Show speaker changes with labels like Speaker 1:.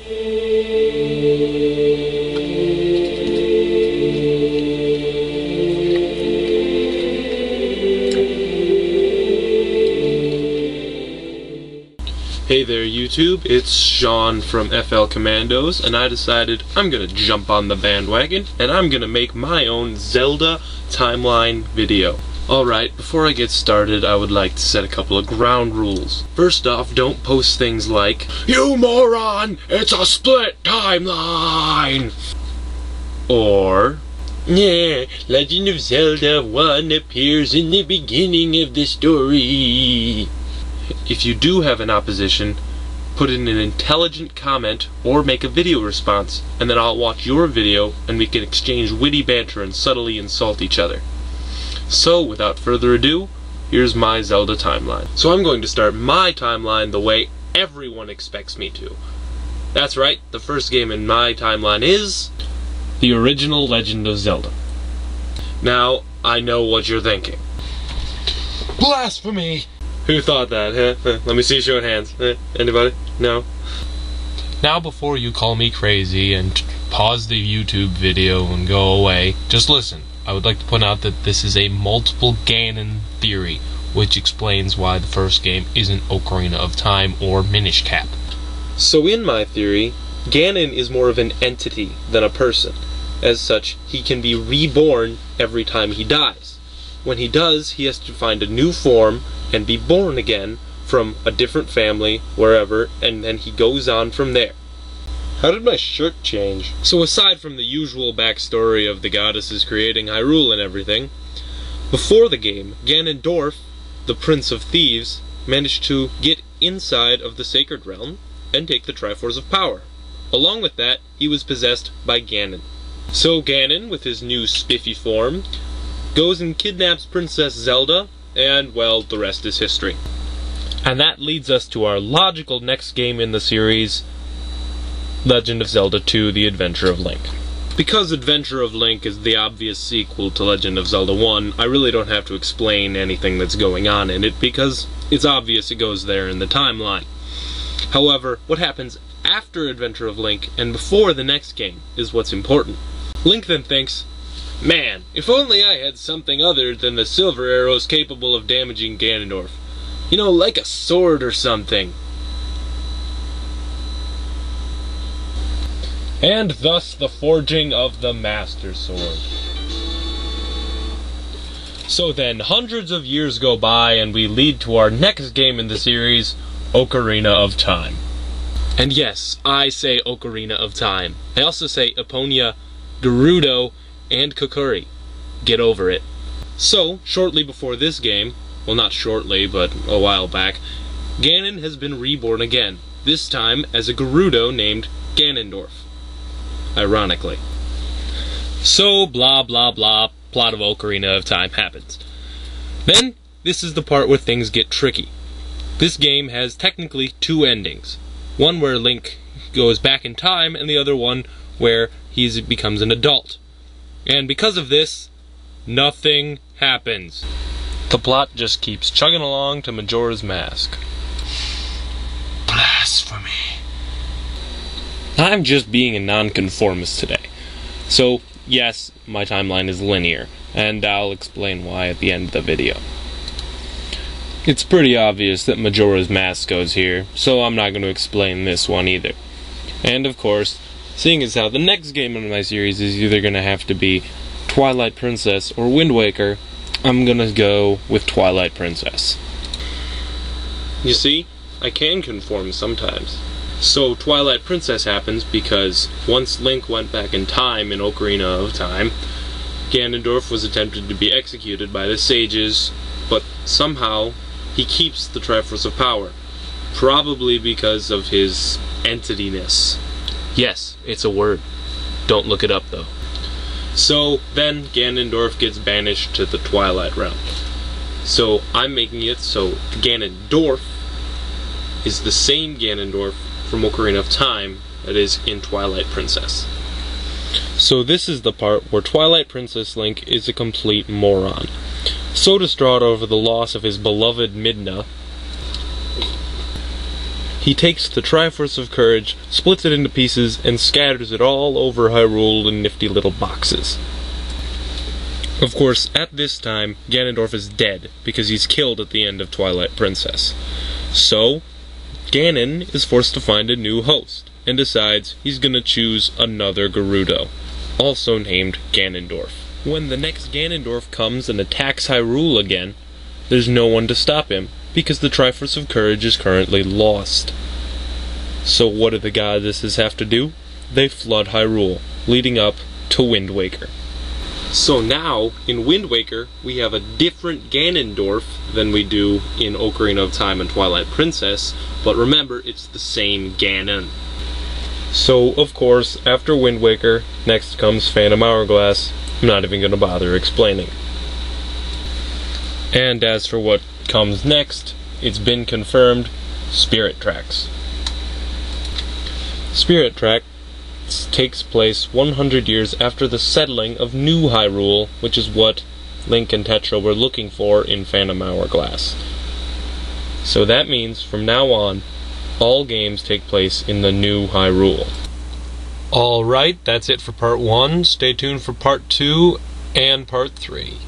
Speaker 1: Hey there YouTube, it's Sean from FL Commandos, and I decided I'm gonna jump on the bandwagon and I'm gonna make my own Zelda timeline video. Alright, before I get started, I would like to set a couple of ground rules. First off, don't post things like, "You moron! It's a split timeline!" Or, "Yeah, Legend of Zelda 1 appears in the beginning of the story." If you do have an opposition, put in an intelligent comment or make a video response, and then I'll watch your video and we can exchange witty banter and subtly insult each other. So, without further ado, here's my Zelda timeline. So I'm going to start my timeline the way everyone expects me to. That's right, the first game in my timeline is the original Legend of Zelda. Now, I know what you're thinking. Blasphemy! Who thought that, huh? Let me see a show of hands. Anybody? No?
Speaker 2: Now before you call me crazy and pause the YouTube video and go away, just listen. I would like to point out that this is a multiple Ganon theory, which explains why the first game isn't Ocarina of Time or Minish Cap.
Speaker 1: So in my theory, Ganon is more of an entity than a person. As such, he can be reborn every time he dies. When he does, he has to find a new form and be born again from a different family, wherever, and then he goes on from there. How did my shirt change? So aside from the usual backstory of the goddesses creating Hyrule and everything, before the game, Ganondorf, the Prince of Thieves, managed to get inside of the Sacred Realm and take the Triforce of Power. Along with that, he was possessed by Ganon. So Ganon, with his new spiffy form, goes and kidnaps Princess Zelda, and, well, the rest is history. And that leads us to our logical next game in the series, Legend of Zelda 2: The Adventure of Link. Because Adventure of Link is the obvious sequel to Legend of Zelda 1, I really don't have to explain anything that's going on in it, because it's obvious it goes there in the timeline. However, what happens after Adventure of Link and before the next game is what's important. Link then thinks, "Man, if only I had something other than the silver arrows capable of damaging Ganondorf. You know, like a sword or something." And thus the forging of the Master Sword. So then, hundreds of years go by and we lead to our next game in the series, Ocarina of Time. And yes, I say Ocarina of Time. I also say Epona, Gerudo, and Kokiri. Get over it. So, shortly before this game, well not shortly, but a while back, Ganon has been reborn again, this time as a Gerudo named Ganondorf. Ironically. So, blah blah blah, plot of Ocarina of Time happens. Then, this is the part where things get tricky. This game has technically two endings. One where Link goes back in time, and the other one where he becomes an adult. And because of this, nothing happens. The plot just keeps chugging along to Majora's Mask. Blasphemy. I'm just being a nonconformist today. So, yes, my timeline is linear, and I'll explain why at the end of the video. It's pretty obvious that Majora's Mask goes here, so I'm not going to explain this one either. And of course, seeing as how the next game in my series is either going to have to be Twilight Princess or Wind Waker, I'm going to go with Twilight Princess. You see, I can conform sometimes. So Twilight Princess happens because once Link went back in time in Ocarina of Time, Ganondorf was attempted to be executed by the sages, but somehow he keeps the Triforce of Power, probably because of his entityness. Yes, it's a word. Don't look it up, though. So, then Ganondorf gets banished to the Twilight Realm. So, I'm making it so Ganondorf is the same Ganondorf from Ocarina of Time that is in Twilight Princess. So this is the part where Twilight Princess Link is a complete moron. So distraught over the loss of his beloved Midna, He takes the Triforce of Courage, splits it into pieces, and scatters it all over Hyrule in nifty little boxes. Of course, at this time, Ganondorf is dead, because he's killed at the end of Twilight Princess. So, Ganon is forced to find a new host, and decides he's gonna choose another Gerudo, also named Ganondorf. When the next Ganondorf comes and attacks Hyrule again, there's no one to stop him, because the Triforce of Courage is currently lost. So what do the goddesses have to do? They flood Hyrule, leading up to Wind Waker. So now, in Wind Waker, we have a different Ganondorf than we do in Ocarina of Time and Twilight Princess, but remember, it's the same Ganon. So, of course, after Wind Waker, next comes Phantom Hourglass. I'm not even going to bother explaining. And as for what comes next, it's been confirmed, Spirit Tracks. Spirit Tracks takes place 100 years after the settling of New Hyrule, which is what Link and Tetra were looking for in Phantom Hourglass. So that means, from now on, all games take place in the New Hyrule.
Speaker 2: Alright, that's it for part 1. Stay tuned for part 2 and part 3.